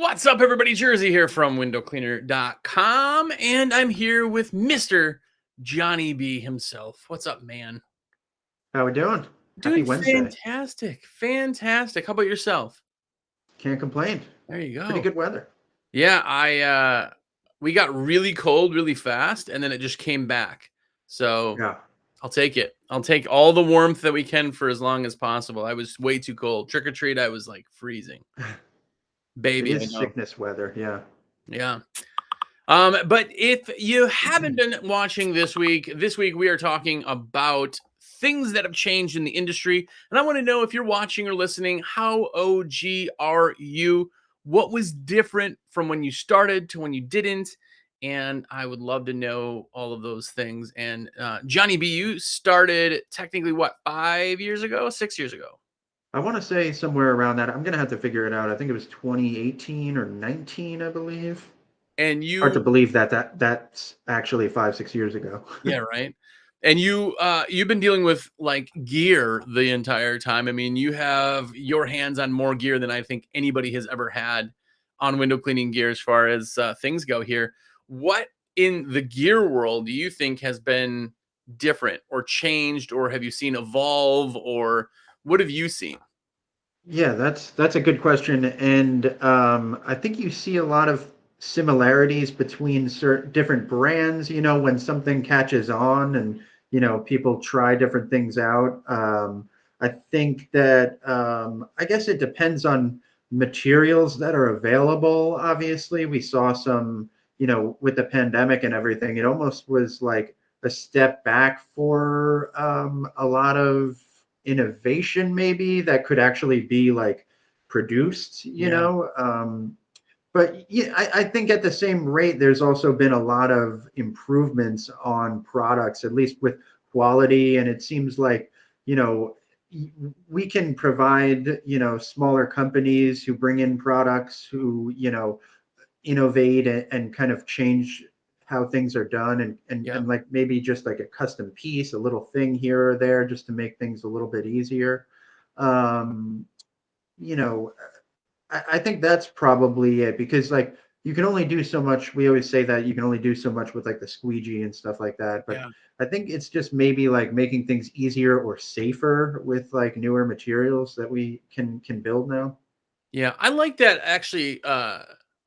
What's up, everybody? Jersey here from windowcleaner.com, and I'm here with Mr. Johnny B himself. What's up, man? How we doing? Happy Doing Wednesday. fantastic. Fantastic. How about yourself? Can't complain. There you Pretty go. good weather. Yeah, we got really cold really fast, and then it just came back. So Yeah. I'll take it. I'll take all the warmth that we can for as long as possible. I was way too cold. Trick or treat, I was like freezing. It Baby, I is know. sickness weather. Yeah. Yeah. But if you haven't been watching this week we are talking about things that have changed in the industry. And I want to know if you're watching or listening, how OG are you? What was different from when you started to when you didn't? And I would love to know all of those things. And Johnny B, you started technically what, 5 years ago, 6 years ago? I want to say somewhere around that. I'm going to have to figure it out. I think it was 2018 or 19, I believe. And Hard to you believe that's actually 5, 6 years ago. Yeah, right. And you've been dealing with like gear the entire time. I mean, you have your hands on more gear than I think anybody has ever had on window cleaning gear as far as things go here. What in the gear world do you think has been different or changed, or have you seen evolve, or what have you seen? Yeah, that's a good question, and I think you see a lot of similarities between certain different brands. When something catches on, and people try different things out. I think that I guess it depends on materials that are available. Obviously, we saw some, with the pandemic and everything. It almost was like a step back for a lot of innovation maybe that could actually be like produced, Yeah, but yeah, I think at the same rate there's also been a lot of improvements on products, at least with quality. And it seems like, you know we can provide, smaller companies who bring in products who, innovate and kind of change how things are done, yeah, and like maybe just like a custom piece, a little thing here or there, just to make things a little bit easier. um you know I think that's probably it, because like you can only do so much. We always say that you can only do so much with like the squeegee and stuff like that, but yeah. I think it's just maybe like making things easier or safer with like newer materials that we can build now. Yeah, I like that actually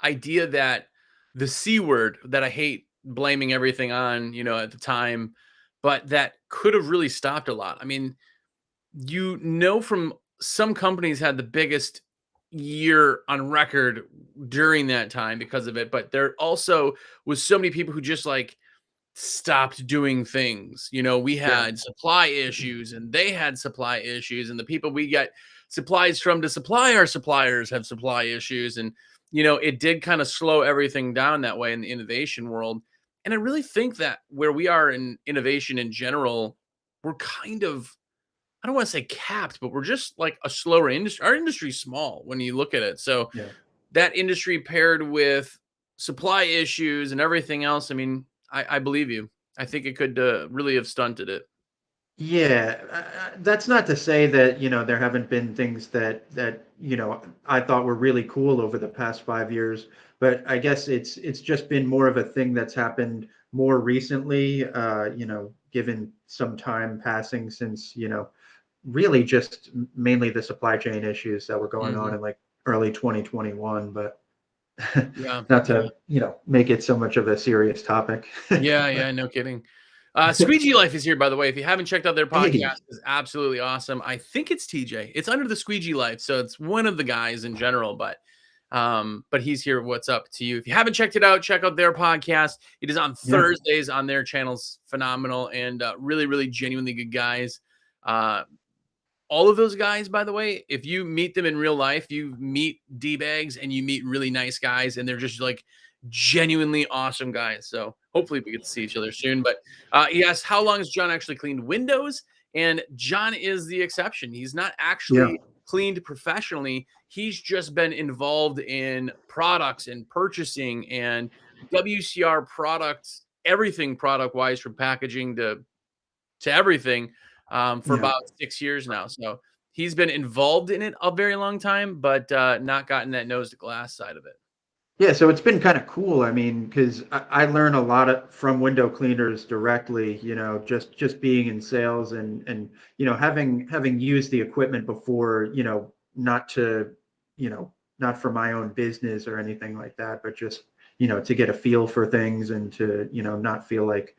idea that the C word that I hate blaming everything on, at the time, but that could have really stopped a lot. I mean, from some companies had the biggest year on record during that time because of it, but there also was so many people who just like stopped doing things. We Yeah. had supply issues and they had supply issues, and the people we get supplies from to supply our suppliers have supply issues. And, it did kind of slow everything down that way in the innovation world. And I really think that where we are in innovation in general, we're kind of, I don't want to say capped, but we're just like a slower industry. Our industry's small when you look at it. So Yeah. that industry paired with supply issues and everything else, I mean, I believe you. I think it could really have stunted it. Yeah, that's not to say that, there haven't been things that I thought were really cool over the past 5 years, but I guess it's just been more of a thing that's happened more recently, given some time passing since, really just mainly the supply chain issues that were going on Mhm. in like early 2021, but Yeah, not yeah. to, make it so much of a serious topic. Yeah, yeah, no kidding. Squeegee Life is here, by the way. If you haven't checked out their podcast, Hey, is absolutely awesome. I think it's TJ. It's under the Squeegee Life, so it's one of the guys in general, but he's here. What's up to you? If you haven't checked it out, check out their podcast. It is on yeah, Thursdays on their channels. Phenomenal and really, really genuinely good guys. Uh, all of those guys, by the way, if you meet them in real life, you meet D-bags and you meet really nice guys, and they're just like genuinely awesome guys. So hopefully we get to see each other soon. But he asked, how long has John actually cleaned windows? And John is the exception. He's not yeah, actually cleaned professionally. He's just been involved in products and purchasing and WCR products, everything product wise, from packaging to everything, for yeah. about 6 years now. So he's been involved in it a very long time, but not gotten that nose to glass side of it. Yeah, so it's been kind of cool. I mean, because I learn a lot from window cleaners directly. Just being in sales and having used the equipment before. Not to, not for my own business or anything like that, but just to get a feel for things and to not feel like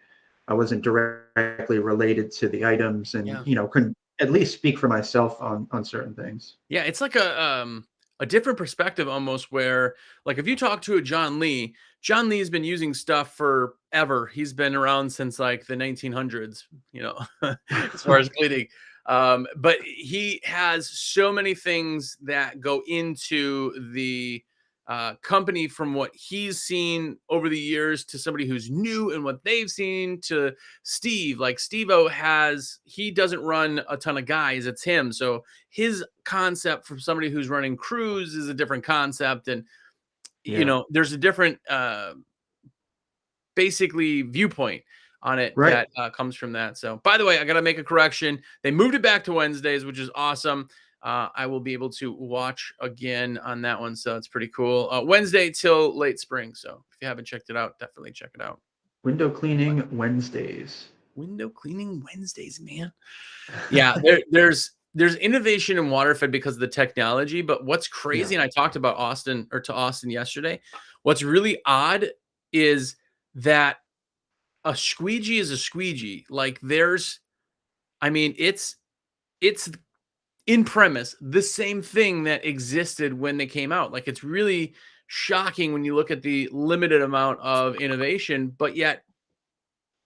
I wasn't directly related to the items and Yeah. couldn't at least speak for myself on certain things. Yeah, it's like a different perspective almost where like if you talk to a John Lee has been using stuff forever. He's been around since like the 1900s, as far as cleaning. But he has so many things that go into the company from what he's seen over the years to somebody who's new and what they've seen to Steve. Like he doesn't run a ton of guys, it's him. So his concept from somebody who's running crews is a different concept. And, Yeah. there's a different, basically viewpoint on it Right. that comes from that. So, by the way, I got to make a correction. They moved it back to Wednesdays, which is awesome. I will be able to watch again on that one. So, it's pretty cool. Wednesday till late spring. So, if you haven't checked it out, definitely check it out. Window But cleaning Wednesdays. window cleaning Wednesdays, man. Yeah, there's innovation in waterfed because of the technology, but what's Yeah. crazy, and I talked about Austin yesterday. What's really odd is that a squeegee is a squeegee. Like I mean, it's in premise the same thing that existed when they came out. Like it's really shocking when you look at the limited amount of innovation, but yet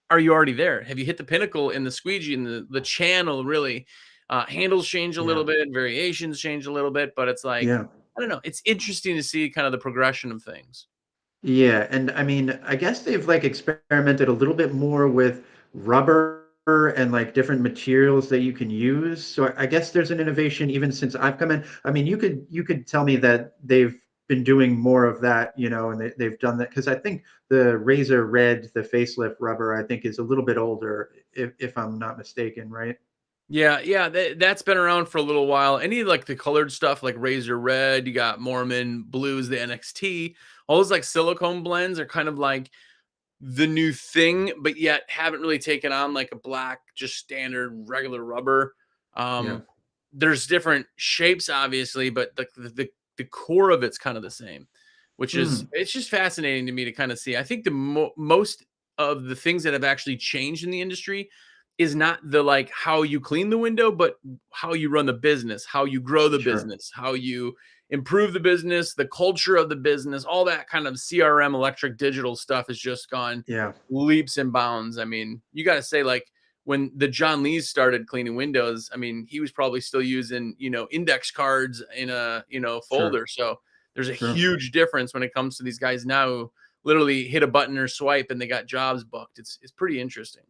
are you already there? Have you hit the pinnacle in the squeegee and the channel really? Handles change a little Yeah. bit, variations change a little bit, but it's like, Yeah. I don't know. It's interesting to see kind of the progression of things. Yeah. And I mean, I guess they've like experimented a little bit more with rubber and like different materials that you can use. So I guess there's an innovation even since I've come in. I mean, you could tell me that they've been doing more of that, and they've done that because I think the Razor Red, the facelift rubber, I think is a little bit older, if I'm not mistaken, right? Yeah, yeah, that's been around for a little while. Any like the colored stuff, like Razor Red, you got Mormon Blues, the NXT, all those like silicone blends are kind of like the new thing, but yet haven't really taken on like a black, just standard regular rubber. Yeah. Um, there's different shapes, obviously, but the core of it's kind of the same, which is Hmm. it's just fascinating to me to kind of see. I think the most of the things that have actually changed in the industry is not the like how you clean the window, but how you run the business, how you grow the Sure. business, how you improve the business, the culture of the business, all that kind of CRM, electric digital stuff has just gone Yeah. leaps and bounds. I mean, you got to say, like, when the John Lees started cleaning windows, I mean, he was probably still using, index cards in a, Sure. folder. So there's a Sure. huge difference when it comes to these guys now who literally hit a button or swipe and they got jobs booked. It's pretty interesting.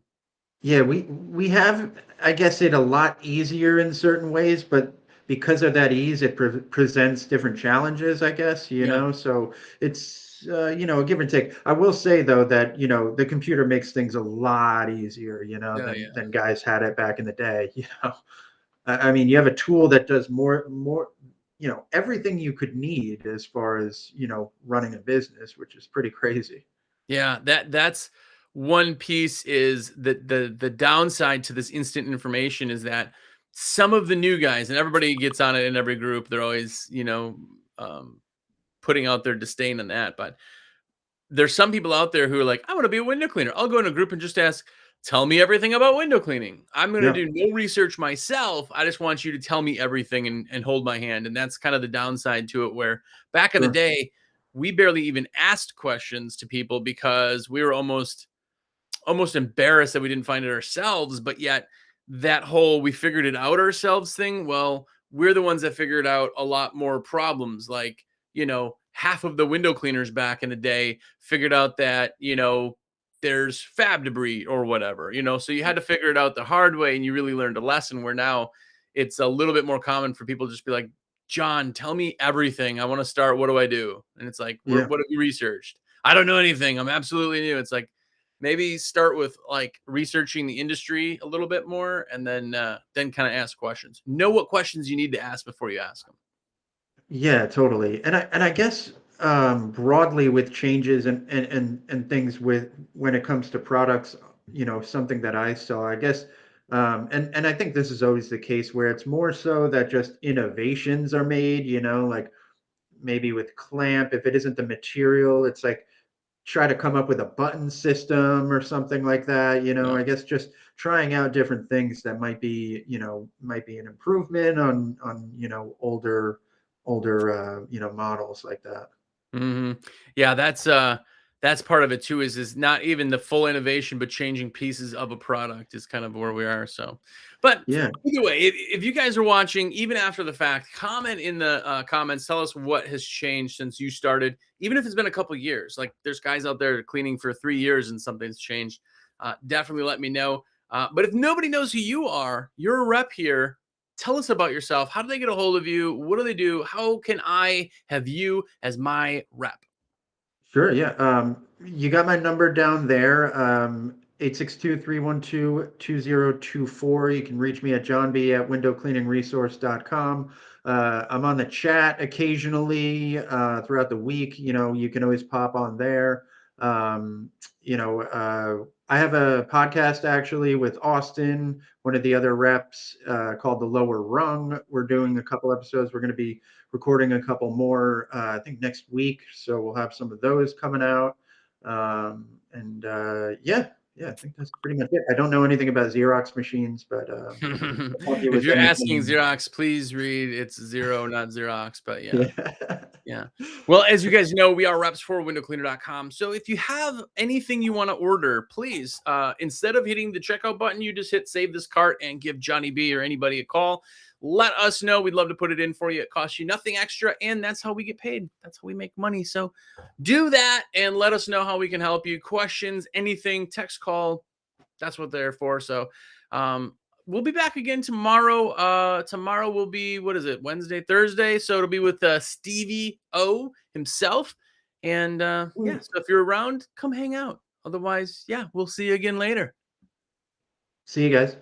Yeah, we have, I guess, it a lot easier in certain ways, but because of that ease, it presents different challenges, I guess, Yeah. So it's a give and take. I will say though that, the computer makes things a lot easier, Yeah. than guys had it back in the day, I mean, you have a tool that does more, everything you could need as far as, running a business, which is pretty crazy. Yeah, that's one piece is that the downside to this instant information is that some of the new guys and everybody gets on it in every group, they're always, um, putting out their disdain on that. But there's some people out there who are like, I want to be a window cleaner. I'll go in a group and just ask, tell me everything about window cleaning. I'm going to Yeah, do no research myself. I just want you to tell me everything and hold my hand. And that's kind of the downside to it, where back in the sure. day, we barely even asked questions to people because we were almost embarrassed that we didn't find it ourselves. But yet, that whole we figured it out ourselves thing, well, we're the ones that figured out a lot more problems. Like, half of the window cleaners back in the day figured out that, there's fab debris or whatever, so you had to figure it out the hard way and you really learned a lesson where now it's a little bit more common for people to just be like, John, tell me everything. I want to start. What do I do? And it's like, Yeah. what have you researched? I don't know anything. I'm absolutely new. It's like, maybe start with like researching the industry a little bit more and then kind of ask questions. Know what questions you need to ask before you ask them. Yeah, totally. And I guess broadly with changes and things with when it comes to products, something that I saw, I guess, and I think this is always the case where it's more so that just innovations are made, like maybe with clamp, if it isn't the material, it's like try to come up with a button system or something like that. Yeah. I guess just trying out different things that might be an improvement on older models like that. hmm Yeah, that's part of it too. Is not even the full innovation, but changing pieces of a product is kind of where we are. So, but Yeah, either way, if you guys are watching, even after the fact, comment in the comments. Tell us what has changed since you started, even if it's been a couple years. Like there's guys out there cleaning for 3 years and something's changed. Definitely let me know. But if nobody knows who you are, you're a rep here. Tell us about yourself. How do they get a hold of you? What do they do? How can I have you as my rep? sure. Yeah. You got my number down there. 862-312-2024. You can reach me at johnb@windowcleaningresource.com. I'm on the chat occasionally throughout the week. You can always pop on there. Um, I have a podcast actually with Austin, one of the other reps, called The Lower Rung. We're doing a couple episodes. We're going to be recording a couple more, I think next week. So we'll have some of those coming out. And yeah, I think that's pretty much it. I don't know anything about Xerox machines, but help you If with you're asking anything. Xerox, please read it's Zero, not Xerox. But yeah. Yeah. Yeah. Well, as you guys know, we are reps for windowcleaner.com. So if you have anything you want to order, please, instead of hitting the checkout button, you just hit save this cart and give Johnny B or anybody a call. Let us know. We'd love to put it in for you. It costs you nothing extra, and that's how we get paid. That's how we make money. So do that and let us know how we can help you. Questions, anything, text, call. That's what they're for. So we'll be back again tomorrow. Tomorrow will be, what is it, Wednesday, Thursday. So it'll be with Stevie O himself. And yeah, so if you're around, come hang out. Otherwise, yeah, we'll see you again later. See you guys.